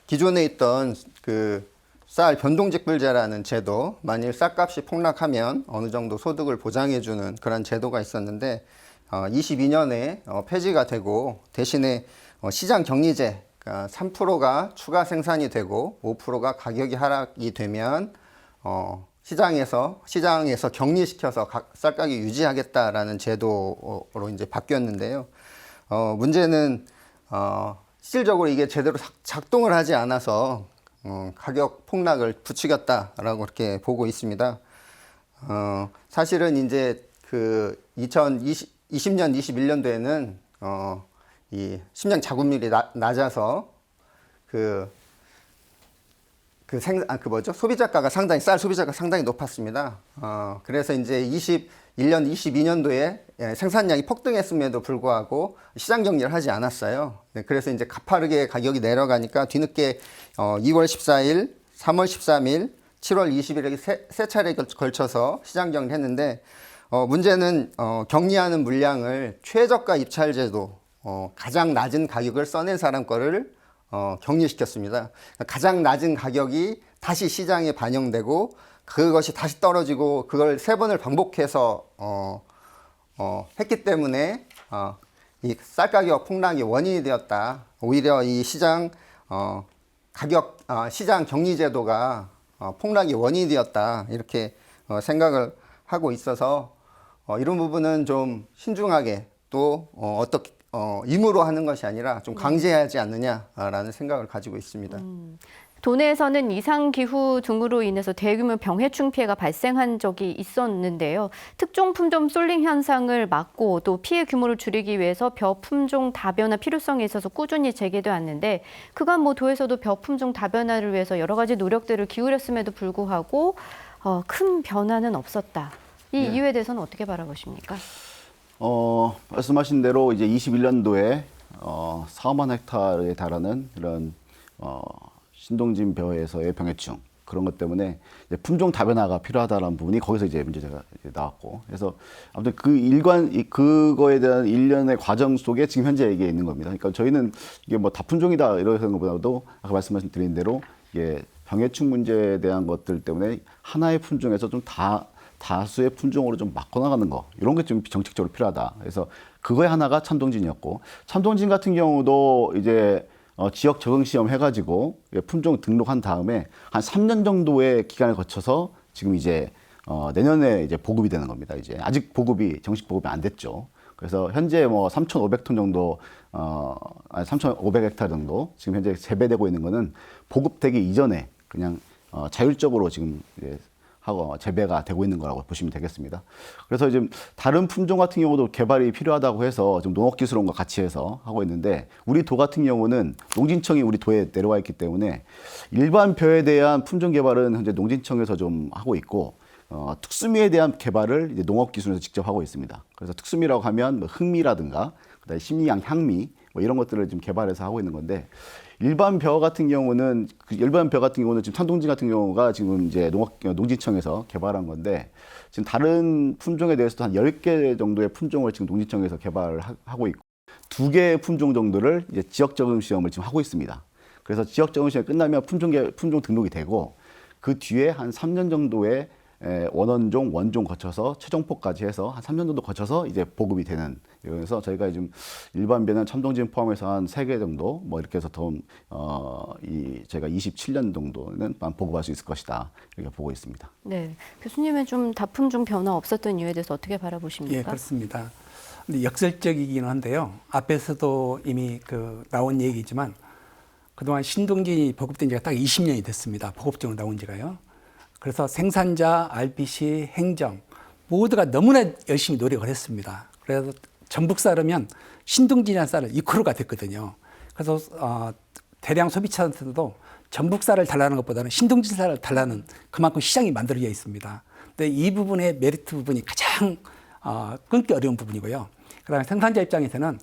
기존에 있던 그 쌀 변동직불제라는 제도, 만일 쌀값이 폭락하면 어느 정도 소득을 보장해주는 그런 제도가 있었는데 22년에 폐지가 되고 대신에 시장 격리제, 그러니까 3%가 추가 생산이 되고 5%가 가격이 하락이 되면 시장에서 격리시켜서 쌀가격 유지하겠다라는 제도로 이제 바뀌었는데요. 문제는 실질적으로 이게 제대로 작동을 하지 않아서 가격 폭락을 부추겼다라고 그렇게 보고 있습니다. 사실은 이제 그 2020년, 21년도에는 이 심장 자국률이 낮아서 소비자가가 쌀 소비자가 상당히 높았습니다. 그래서 이제 21년, 22년도에 생산량이 폭등했음에도 불구하고 시장 격리를 하지 않았어요. 네, 그래서 이제 가파르게 가격이 내려가니까 뒤늦게 2월 14일, 3월 13일, 7월 20일에 세 차례에 걸쳐서 시장 격리를 했는데 문제는 격리하는 물량을 최저가 입찰제도 가장 낮은 가격을 써낸 사람 거를 격리시켰습니다. 가장 낮은 가격이 다시 시장에 반영되고 그것이 다시 떨어지고 그걸 3번을 반복해서 했기 때문에 이 쌀가격 폭락이 원인이 되었다. 오히려 이 시장 시장 격리제도가 폭락이 원인이 되었다. 이렇게 생각을 하고 있어서 이런 부분은 좀 신중하게 또 어떻게 임의로 하는 것이 아니라 좀 강제하지 않느냐라는 생각을 가지고 있습니다. 도내에서는 이상기후 등으로 인해서 대규모 병해충 피해가 발생한 적이 있었는데요. 특종 품종 솔링 현상을 막고 또 피해 규모를 줄이기 위해서 벼 품종 다변화 필요성에 있어서 꾸준히 제기돼 왔는데 그간 도에서도 벼 품종 다변화를 위해서 여러 가지 노력들을 기울였음에도 불구하고 큰 변화는 없었다. 이 이유에 대해서는 어떻게 바라보십니까? 말씀하신 대로 이제 21년도에 4만 헥타르에 달하는 이런 신동진 벼에서의 병해충 그런 것 때문에 이제 품종 다변화가 필요하다는 부분이 거기서 이제 문제가 나왔고 그래서 아무튼 그거에 대한 일련의 과정 속에 지금 현재 이게 있는 겁니다. 그러니까 저희는 이게 뭐 다품종이다 이러는 것보다도 아까 말씀드린 대로 이게 병해충 문제에 대한 것들 때문에 하나의 품종에서 좀 다수의 품종으로 좀 바꿔나가는 거 이런 게 좀 정책적으로 필요하다. 그래서 그거의 하나가 참동진이었고 참동진 같은 경우도 이제 지역 적응 시험 해가지고 품종 등록한 다음에 한 3년 정도의 기간을 거쳐서 지금 이제 내년에 이제 보급이 되는 겁니다. 이제 아직 정식 보급이 안 됐죠. 그래서 현재 뭐 3,500톤 정도, 3,500헥타르 정도 지금 현재 재배되고 있는 거는 보급되기 이전에 그냥 자율적으로 지금 이제 하고 재배가 되고 있는 거라고 보시면 되겠습니다. 그래서 지금 다른 품종 같은 경우도 개발이 필요하다고 해서 좀 농업기술원과 같이 해서 하고 있는데, 우리 도 같은 경우는 농진청이 우리 도에 내려와 있기 때문에 일반 벼에 대한 품종 개발은 현재 농진청에서 좀 하고 있고, 특수미에 대한 개발을 이제 농업기술원에서 직접 하고 있습니다. 그래서 특수미라고 하면 뭐 흑미라든가 그다음에 심리향, 향미 뭐 이런 것들을 지금 개발해서 하고 있는 건데, 일반 벼 같은 경우는 지금 산동진 같은 경우가 지금 이제 농진청에서 개발한 건데, 지금 다른 품종에 대해서도 한 10개 정도의 품종을 지금 농진청에서 개발을 하고 있고, 2개의 품종 정도를 이제 지역 적응 시험을 지금 하고 있습니다. 그래서 지역 적응 시험이 끝나면 품종 등록이 되고, 그 뒤에 한 3년 정도의 원원종, 원종 거쳐서 최종포까지 해서 한 3년 정도 거쳐서 이제 보급이 되는. 그래서 저희가 지금 일반 벼는 참동진 포함해서 한 3개 정도 뭐 이렇게 해서 저희가 27년 정도는 보급할 수 있을 것이다, 이렇게 보고 있습니다. 네, 교수님은 좀 다품종 변화 없었던 이유에 대해서 어떻게 바라보십니까? 예, 그렇습니다. 근데 역설적이긴 한데요. 앞에서도 이미 나온 얘기지만 그동안 신동진이 보급된 지가 딱 20년이 됐습니다. 보급종으로 나온 지가요. 그래서 생산자, RPC, 행정 모두가 너무나 열심히 노력을 했습니다. 그래서 전북 쌀이면 신동진이라는 쌀을 이크로가 됐거든요. 그래서 대량 소비자한테도 전북 쌀을 달라는 것보다는 신동진 쌀을 달라는 그만큼 시장이 만들어져 있습니다. 근데 이 부분의 메리트 부분이 가장 끊기 어려운 부분이고요. 그다음에 생산자 입장에서는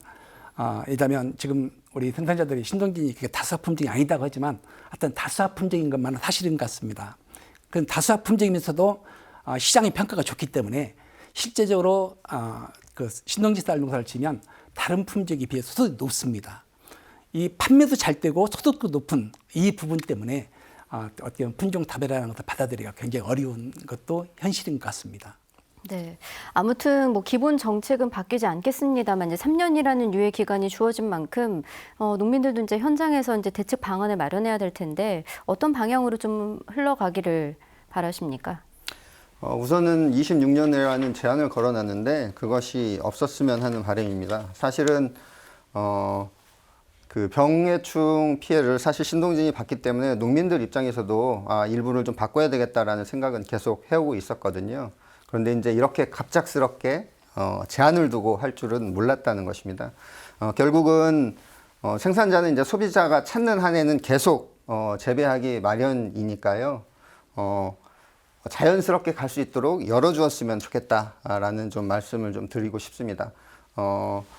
예를 지금 우리 생산자들이 신동진이 그게 다수화 품종이 아니다고 하지만 하여튼 다수화 품종인 것만은 사실인 것 같습니다. 그 다수화 품종이면서도 시장의 평가가 좋기 때문에 실제적으로 그 신동진 쌀 농사를 지면 다른 품종에 비해서 소득이 높습니다. 이 판매도 잘 되고 소득도 높은 이 부분 때문에 어떻게 보면 품종 다배라는 것을 받아들이기가 굉장히 어려운 것도 현실인 것 같습니다. 네. 아무튼 뭐 기본 정책은 바뀌지 않겠습니다만, 이제 3년이라는 유예 기간이 주어진 만큼 농민들도 이제 현장에서 이제 대책 방안을 마련해야 될 텐데, 어떤 방향으로 좀 흘러가기를 바라십니까? 우선은 26년이라는 제한을 걸어놨는데 그것이 없었으면 하는 바람입니다. 사실은 그 병해충 피해를 사실 신동진이 봤기 때문에 농민들 입장에서도 일부를 좀 바꿔야 되겠다라는 생각은 계속 해오고 있었거든요. 그런데 이제 이렇게 갑작스럽게 제한을 두고 할 줄은 몰랐다는 것입니다. 결국은 생산자는 이제 소비자가 찾는 한에는 계속 재배하기 마련이니까요. 자연스럽게 갈 수 있도록 열어주었으면 좋겠다라는 좀 말씀을 좀 드리고 싶습니다.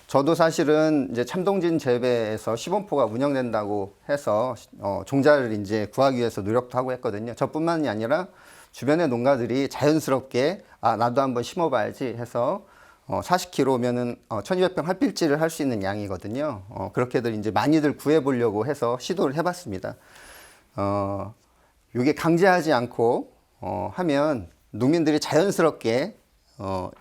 저도 사실은 이제 참동진 재배에서 시범포가 운영된다고 해서 종자를 이제 구하기 위해서 노력도 하고 했거든요. 저뿐만이 아니라 주변의 농가들이 자연스럽게 나도 한번 심어봐야지 해서 40kg면은 1200평 핫필지를 할 수 있는 양이거든요. 그렇게들 이제 많이들 구해보려고 해서 시도를 해봤습니다. 이게 강제하지 않고 하면 농민들이 자연스럽게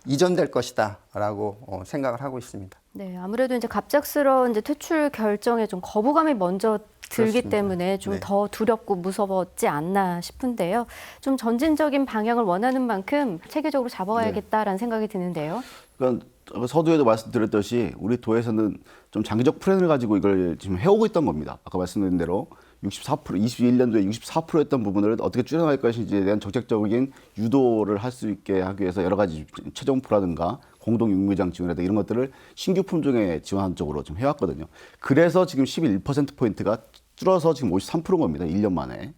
이전될 것이다라고 생각을 하고 있습니다. 네, 아무래도 이제 갑작스러운 이제 퇴출 결정에 좀 거부감이 먼저 들기 그렇습니다. 때문에 좀 네. 더 두렵고 무서웠지 않나 싶은데요. 좀 전진적인 방향을 원하는 만큼 체계적으로 잡아야겠다라는 생각이 드는데요. 그러니까 서두에도 말씀드렸듯이 우리 도에서는 좀 장기적 플랜을 가지고 이걸 지금 해오고 있던 겁니다. 아까 말씀드린 대로 64%, 21년도에 64%였던 부분을 어떻게 줄여나갈 것인지에 대한 정책적인 유도를 할 수 있게 하기 위해서 여러 가지 최종포라든가 공동육묘장 지원이라든가 이런 것들을 신규 품종에 지원하는 쪽으로 좀 해왔거든요. 그래서 지금 11%포인트가 줄어서 지금 53%인 겁니다. 1년 만에.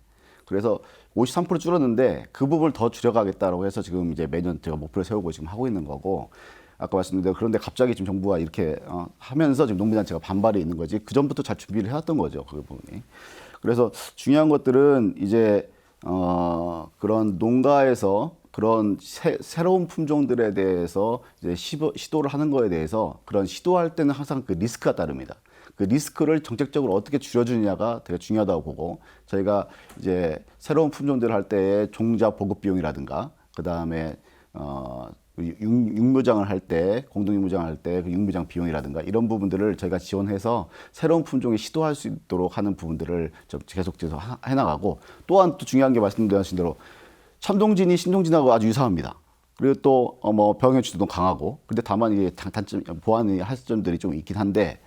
그래서 53% 줄었는데 그 부분을 더 줄여가겠다라고 해서 지금 이제 매년 제가 목표를 세우고 지금 하고 있는 거고, 아까 말씀드린 대로 그런데 갑자기 지금 정부가 이렇게 하면서 지금 농민단체가 반발이 있는 거지, 그 전부터 잘 준비를 해왔던 거죠. 그 부분이. 그래서 중요한 것들은 이제 그런 농가에서 그런 새로운 품종들에 대해서 이제 시도를 하는 거에 대해서 그런 시도할 때는 항상 그 리스크가 따릅니다. 그 리스크를 정책적으로 어떻게 줄여주느냐가 되게 중요하다고 보고, 저희가 이제 새로운 품종들을 할 때의 종자 보급 비용이라든가 그 다음에 육묘장을 할 때, 공동육묘장을 할 때 그 육묘장 비용이라든가 이런 부분들을 저희가 지원해서 새로운 품종에 시도할 수 있도록 하는 부분들을 좀 계속 해나가고, 또한 또 중요한 게 말씀드린 대로 참동진이 신동진하고 아주 유사합니다. 그리고 또 뭐 병역주도 강하고, 근데 다만 이게 단점 보완이 할 점들이 좀 있긴 한데,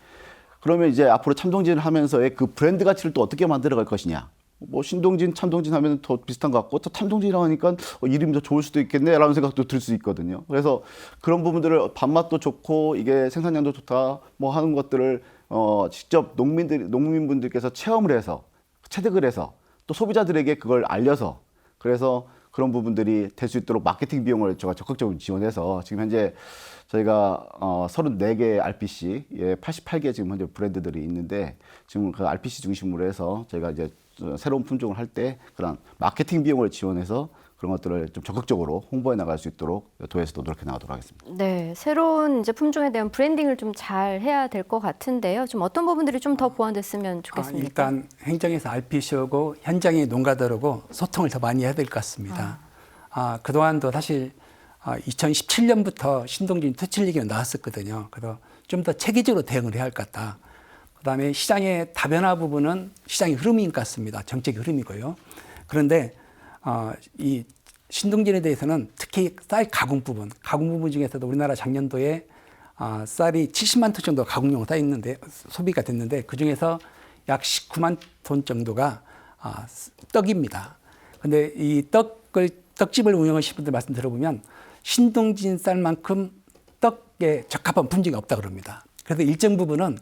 그러면 이제 앞으로 참동진을 하면서의 그 브랜드 가치를 또 어떻게 만들어갈 것이냐. 뭐 신동진, 참동진 하면 더 비슷한 것 같고, 또 참동진이라고 하니까 이름이 더 좋을 수도 있겠네라는 생각도 들 수 있거든요. 그래서 그런 부분들을 밥맛도 좋고 이게 생산량도 좋다 뭐 하는 것들을 직접 농민분들께서 체험을 해서 체득을 해서 또 소비자들에게 그걸 알려서, 그래서 그런 부분들이 될 수 있도록 마케팅 비용을 제가 적극적으로 지원해서 지금 현재 저희가 34개 RPC, 88개 지금 현재 브랜드들이 있는데, 지금 그 RPC 중심으로 해서 저희가 이제 새로운 품종을 할 때 그런 마케팅 비용을 지원해서 그런 것들을 좀 적극적으로 홍보해 나갈 수 있도록 도에서도 노력해 나가도록 하겠습니다. 네, 새로운 이제 품종에 대한 브랜딩을 좀 잘 해야 될 것 같은데요. 좀 어떤 부분들이 좀 더 보완됐으면 좋겠습니까? 일단 행정에서 RPC하고 현장의 농가들하고 소통을 더 많이 해야 될 것 같습니다. 그동안도 사실 2017년부터 신동진 투칠리기가 나왔었거든요. 그래서 좀 더 체계적으로 대응을 해야 할 것 같다. 그다음에 시장의 다변화 부분은 시장의 흐름인 것 같습니다. 정책의 흐름이고요. 그런데 이 신동진에 대해서는 특히 쌀 가공 부분 중에서도 우리나라 작년도에 쌀이 70만 톤 정도 가공용으로 쌓여 있는데 소비가 됐는데, 그 중에서 약 19만 톤 정도가 떡입니다. 근데 이 떡집을 운영하시는 분들 말씀 들어보면 신동진 쌀만큼 떡에 적합한 품종이 없다 그럽니다. 그래서 일정 부분은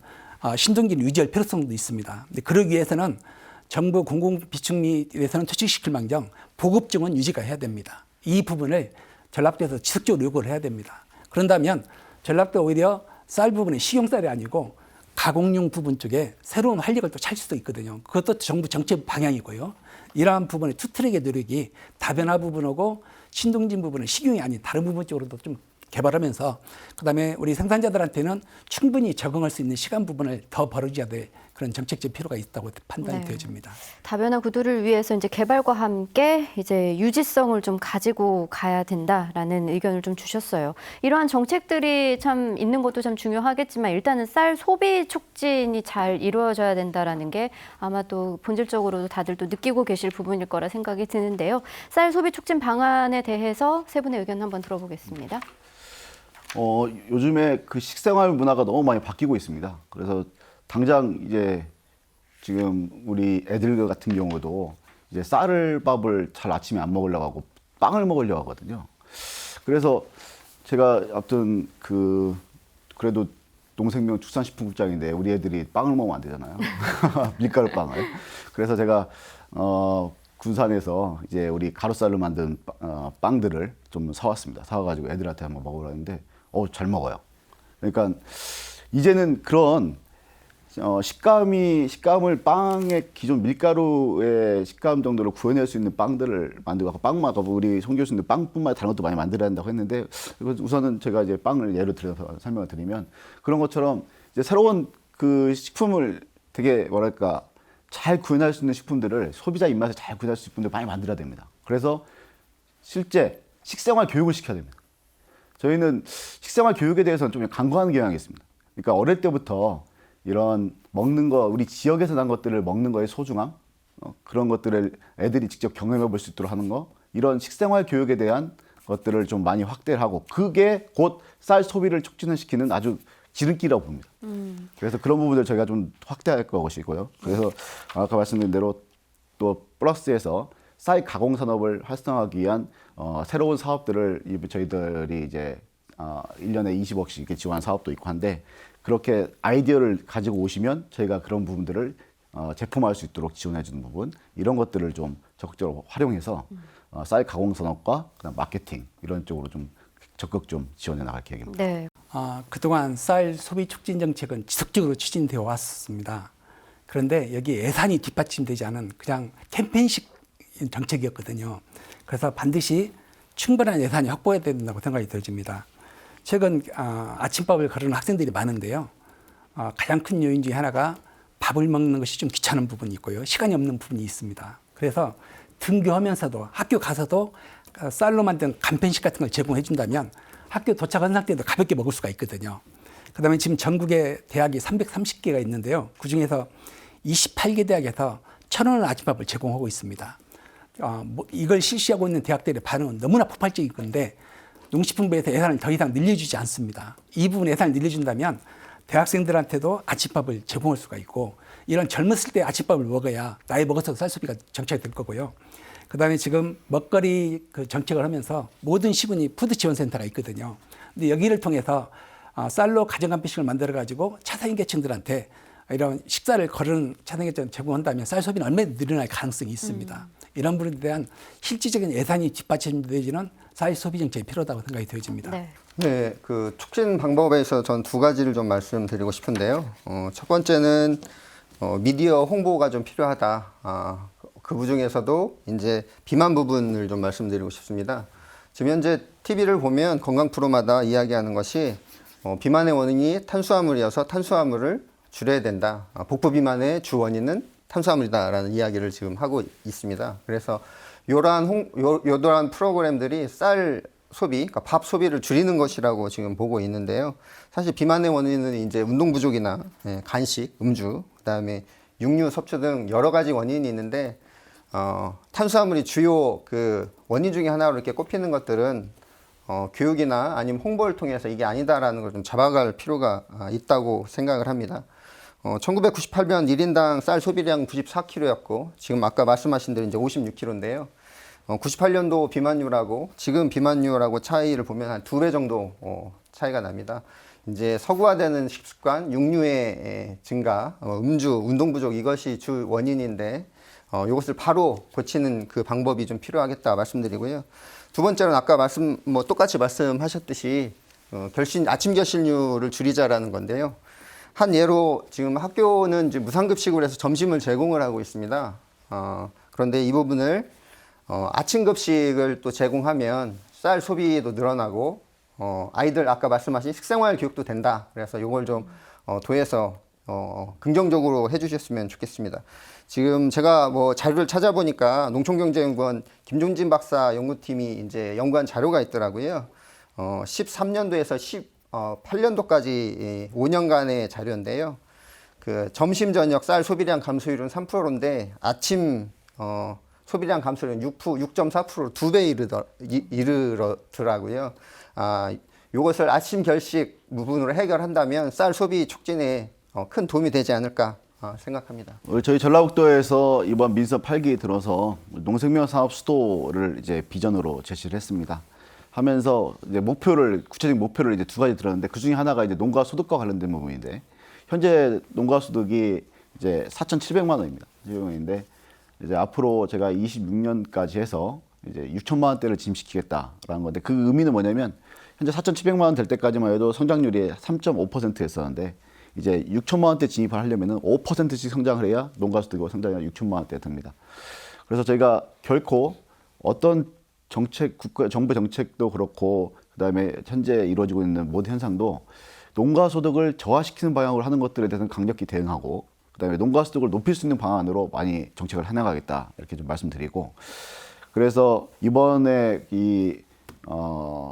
신동진을 유지할 필요성도 있습니다. 근데 그러기 위해서는 정부 공공비축미에서는 퇴출시킬 망정 보급종은 유지가 해야 됩니다. 이 부분을 전라도에서 지속적으로 요구를 해야 됩니다. 그런다면 전라도 오히려 쌀 부분은 식용쌀이 아니고 가공용 부분 쪽에 새로운 활력을 또 찾을 수도 있거든요. 그것도 정부 정책 방향이고요. 이러한 부분의 투트랙의 노력이 다변화 부분하고 신동진 부분은 식용이 아닌 다른 부분 쪽으로도 좀 개발하면서, 그다음에 우리 생산자들한테는 충분히 적응할 수 있는 시간 부분을 더 벌어줘야 될 그런 정책적 필요가 있다고 판단이 되어집니다. 다변화 구도를 위해서 이제 개발과 함께 이제 유지성을 좀 가지고 가야 된다라는 의견을 좀 주셨어요. 이러한 정책들이 참 있는 것도 참 중요하겠지만, 일단은 쌀 소비 촉진이 잘 이루어져야 된다라는 게 아마 또 본질적으로도 다들 또 느끼고 계실 부분일 거라 생각이 드는데요. 쌀 소비 촉진 방안에 대해서 세 분의 의견 한번 들어보겠습니다. 요즘에 그 식생활 문화가 너무 많이 바뀌고 있습니다. 그래서 당장 이제 지금 우리 애들 같은 경우도 이제 밥을 잘 아침에 안 먹으려고 하고 빵을 먹으려고 하거든요. 그래서 제가 아무튼 그래도 농생명 축산식품국장인데 우리 애들이 빵을 먹으면 안 되잖아요. 밀가루 빵을. 그래서 제가 군산에서 이제 우리 가루쌀로 만든 빵들을 좀 사왔습니다. 사와가지고 애들한테 한번 먹으라 했는데 잘 먹어요. 그러니까 이제는 그런 식감을 빵의 기존 밀가루의 식감 정도로 구현할 수 있는 빵들을 만들고, 빵마다 우리 송 교수님도 빵뿐만 다른 것도 많이 만들어야 한다고 했는데, 우선은 제가 이제 빵을 예로 들어서 설명을 드리면, 그런 것처럼 이제 새로운 그 식품을 되게 뭐랄까 잘 구현할 수 있는 식품들을 소비자 입맛에 잘 구현할 수 있는 식품들을 많이 만들어야 됩니다. 그래서 실제 식생활 교육을 시켜야 됩니다. 저희는 식생활 교육에 대해서는 좀 강구하는 경향이 있습니다. 그러니까 어릴 때부터 이런 먹는 거, 우리 지역에서 난 것들을 먹는 거의 소중함, 그런 것들을 애들이 직접 경험해 볼 수 있도록 하는 거, 이런 식생활 교육에 대한 것들을 좀 많이 확대를 하고, 그게 곧 쌀 소비를 촉진을 시키는 아주 지름길이라고 봅니다. 그래서 그런 부분을 저희가 좀 확대할 것이고요. 그래서 아까 말씀드린 대로 또 플러스에서 쌀 가공 산업을 활성화하기 위한 새로운 사업들을 저희들이 이제 1년에 20억씩 이렇게 지원한 사업도 있고 한데, 그렇게 아이디어를 가지고 오시면 저희가 그런 부분들을 제품화할 수 있도록 지원해 주는 부분, 이런 것들을 좀 적극적으로 활용해서 쌀 가공 산업과 그다음 마케팅 이런 쪽으로 좀 적극 좀 지원해 나갈 계획입니다. 네. 그동안 쌀 소비 촉진 정책은 지속적으로 추진되어 왔습니다. 그런데 여기 예산이 뒷받침되지 않은 그냥 캠페인식 정책이었거든요. 그래서 반드시 충분한 예산이 확보해야 된다고 생각이 들어집니다. 최근 아침밥을 거르는 학생들이 많은데요. 가장 큰 요인 중에 하나가 밥을 먹는 것이 좀 귀찮은 부분이 있고요. 시간이 없는 부분이 있습니다. 그래서 등교하면서도 학교 가서도 쌀로 만든 간편식 같은 걸 제공해 준다면 학교 도착한 상태에도 가볍게 먹을 수가 있거든요. 그다음에 지금 전국에 대학이 330개가 있는데요. 그중에서 28개 대학에서 1,000원 아침밥을 제공하고 있습니다. 이걸 실시하고 있는 대학들의 반응은 너무나 폭발적인 건데 농식품부에서 예산을 더 이상 늘려주지 않습니다. 이 부분 예산을 늘려준다면 대학생들한테도 아침밥을 제공할 수가 있고 이런 젊었을 때 아침밥을 먹어야 나이 먹어서 쌀 소비가 정착이 될 거고요. 그다음에 지금 먹거리 그 정책을 하면서 모든 시군이 푸드 지원센터가 있거든요. 근데 여기를 통해서 쌀로 가정간편식을 만들어 가지고 차상위 계층들한테 이런 식사를 거르는 차상위 계층을 제공한다면 쌀 소비는 얼마나 늘어날 가능성이 있습니다. 이런 부분에 대한 실질적인 예산이 뒷받침되어지는 쌀 소비 정책이 필요하다고 생각이 되어집니다. 네. 네, 그 촉진 방법에서 전 두 가지를 좀 말씀드리고 싶은데요. 첫 번째는 미디어 홍보가 좀 필요하다. 그 중에서도 이제 비만 부분을 좀 말씀드리고 싶습니다. 지금 현재 TV를 보면 건강 프로마다 이야기하는 것이 비만의 원인이 탄수화물이어서 탄수화물을 줄여야 된다. 복부 비만의 주 원인은 탄수화물이다라는 이야기를 지금 하고 있습니다. 그래서 이러한 프로그램들이 쌀 소비, 그러니까 밥 소비를 줄이는 것이라고 지금 보고 있는데요. 사실 비만의 원인은 이제 운동 부족이나 간식, 음주, 그다음에 육류 섭취 등 여러 가지 원인이 있는데 탄수화물이 주요 그 원인 중에 하나로 이렇게 꼽히는 것들은 교육이나 아니면 홍보를 통해서 이게 아니다라는 걸 좀 잡아갈 필요가 있다고 생각을 합니다. 1998년 1인당 쌀 소비량 94kg였고 지금 아까 말씀하신 대로 이제 56kg인데요. 98년도 비만율하고 지금 비만율하고 차이를 보면 한 2배 정도 차이가 납니다. 이제 서구화되는 식습관, 육류의 증가, 음주, 운동 부족 이것이 주 원인인데 이것을 바로 고치는 그 방법이 좀 필요하겠다 말씀드리고요. 두 번째는 아까 똑같이 말씀하셨듯이 아침 결식률을 줄이자라는 건데요. 한 예로 지금 학교는 이제 무상급식으로 해서 점심을 제공을 하고 있습니다. 그런데 이 부분을 아침 급식을 또 제공하면 쌀 소비도 늘어나고 아이들 아까 말씀하신 식생활 교육도 된다. 그래서 이걸 좀 도에서 긍정적으로 해주셨으면 좋겠습니다. 지금 제가 자료를 찾아보니까 농촌경제연구원 김종진 박사 연구팀이 이제 연구한 자료가 있더라고요. 13년도에서 18년도까지 5년간의 자료인데요. 그 점심 저녁 쌀 소비량 감소율은 3%인데 아침 소비량 감소율은 6.4% 2배 이르더라고요. 이것을 아침 결식 부분으로 해결한다면 쌀 소비 촉진에 큰 도움이 되지 않을까 생각합니다. 저희 전라북도에서 이번 민서 8기 들어서 농생명 사업 수도를 이제 비전으로 제시를 했습니다. 하면서 이제 구체적인 목표를 이제 두 가지 들었는데 그 중에 하나가 이제 농가 소득과 관련된 부분인데 현재 농가 소득이 이제 4,700만 원입니다. 700만원인데 이제 앞으로 제가 26년까지 해서 이제 6천만 원대를 진입시키겠다라는 건데 그 의미는 뭐냐면 현재 4,700만 원 될 때까지만 해도 성장률이 3.5%였었는데 이제 6천만 원대 진입을 하려면은 5%씩 성장을 해야 농가 소득이 성장이 6천만 원대 됩니다. 그래서 저희가 결코 어떤 정부 정책도 그렇고 그다음에 현재 이루어지고 있는 모든 현상도 농가 소득을 저하시키는 방향으로 하는 것들에 대해서는 강력히 대응하고 그다음에 농가 소득을 높일 수 있는 방안으로 많이 정책을 해나가겠다 이렇게 좀 말씀드리고 그래서 이번에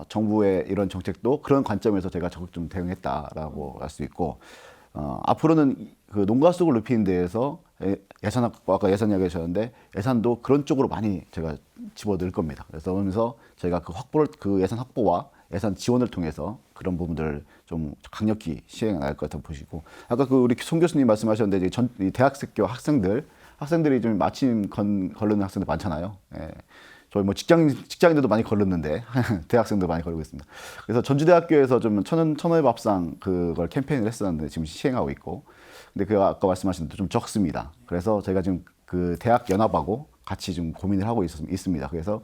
정부의 이런 정책도 그런 관점에서 제가 적극 좀 대응했다라고 할 수 있고 앞으로는 그 농가 소득을 높이는 데에서 아까 예산 이야기하셨는데 예산도 그런 쪽으로 많이 제가 집어넣을 겁니다. 그래서 제가 그 예산 확보와 예산 지원을 통해서 그런 부분들을 좀 강력히 시행해 나갈 것 같아 보시고 아까 우리 송 교수님 말씀하셨는데 이제 대학교 학생들이 좀 마침 걸르는 학생들 많잖아요. 예. 저희 직장인들도 많이 걸렀는데 대학생도 많이 걸리고 있습니다. 그래서 전주대학교에서 좀 천원의 밥상 그걸 캠페인을 했었는데 지금 시행하고 있고 근데 그 아까 말씀하신 대로 좀 적습니다. 그래서 제가 지금 그 대학 연합하고 같이 좀 고민을 하고 있습니다. 그래서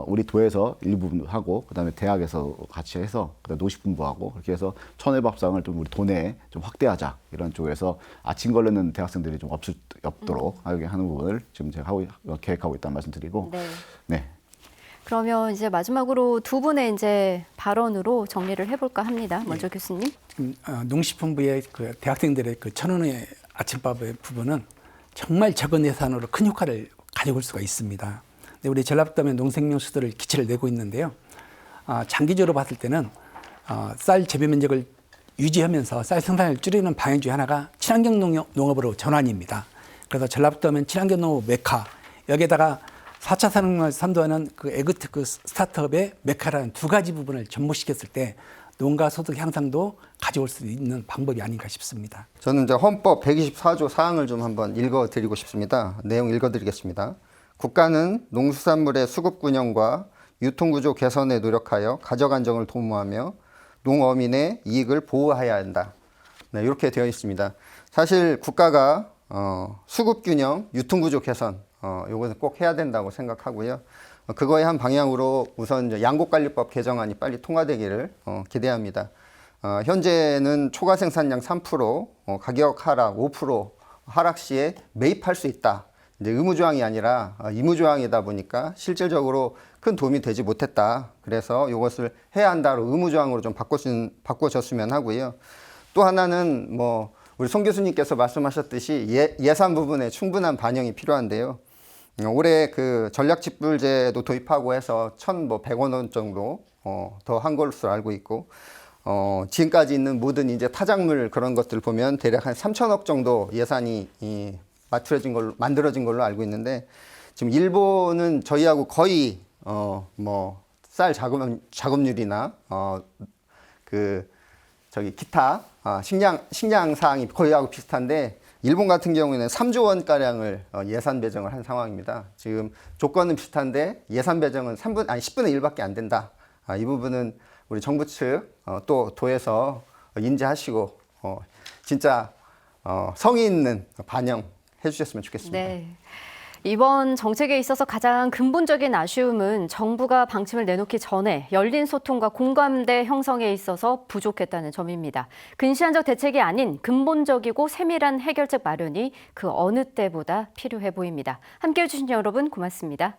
우리 도에서 일부 하고 그다음에 대학에서 같이 해서 그다음에 노식분부하고 그렇게 해서 천원의 밥상을 좀 우리 도내에 좀 확대하자 이런 쪽에서 아침 걸르는 대학생들이 좀 없도록 하게 하는 부분을 지금 제가 계획하고 있다는 말씀드리고 네. 그러면 이제 마지막으로 두 분의 이제 발언으로 정리를 해볼까 합니다. 먼저 교수님. 농식품부의 그 대학생들의 그 1,000원의 아침밥의 부분은 정말 적은 예산으로 큰 효과를 가져올 수가 있습니다. 근데 우리 전라북도면 농생명 수도를 기체를 내고 있는데요. 장기적으로 봤을 때는 쌀 재배 면적을 유지하면서 쌀 생산을 줄이는 방향 중에 하나가 친환경 농업으로 전환입니다. 그래서 전라북도면 친환경 농업 메카 여기에다가 4차 산업을 선도하는 그 에그테크 스타트업의 메카라는 두 가지 부분을 접목시켰을 때 농가 소득 향상도 가져올 수 있는 방법이 아닌가 싶습니다. 저는 이제 헌법 124조 사항을 좀 한번 읽어드리고 싶습니다. 내용 읽어드리겠습니다. 국가는 농수산물의 수급균형과 유통구조 개선에 노력하여 가족 안정을 도모하며 농어민의 이익을 보호해야 한다. 네, 이렇게 되어 있습니다. 사실 국가가 수급균형, 유통구조 개선 이것은 꼭 해야 된다고 생각하고요. 그거의 한 방향으로 우선 이제 양곡관리법 개정안이 빨리 통과되기를 기대합니다. 현재는 초과 생산량 3%, 가격 하락 5% 하락 시에 매입할 수 있다. 이제 의무조항이 아니라 의무조항이다 보니까 실질적으로 큰 도움이 되지 못했다. 그래서 이것을 해야 한다로 의무조항으로 좀 바꿔줬으면 하고요. 또 하나는 뭐 우리 송 교수님께서 말씀하셨듯이 예산 부분에 충분한 반영이 필요한데요. 올해 그 전략직불제도 도입하고 해서 1,100원 정도 더 한 것으로 알고 있고, 지금까지 있는 모든 이제 타작물 그런 것들 보면 대략 한 3천억 정도 예산이 만들어진 걸로 알고 있는데, 지금 일본은 저희하고 거의 쌀 작업률이나 기타 식량 사항이 거의하고 비슷한데, 일본 같은 경우에는 3조 원 가량을 예산 배정을 한 상황입니다. 지금 조건은 비슷한데 예산 배정은 10분의 1밖에 안 된다. 이 부분은 우리 정부 측 또 도에서 인지하시고 진짜 성의 있는 반영해 주셨으면 좋겠습니다. 네. 이번 정책에 있어서 가장 근본적인 아쉬움은 정부가 방침을 내놓기 전에 열린 소통과 공감대 형성에 있어서 부족했다는 점입니다. 근시안적 대책이 아닌 근본적이고 세밀한 해결책 마련이 그 어느 때보다 필요해 보입니다. 함께해 주신 여러분 고맙습니다.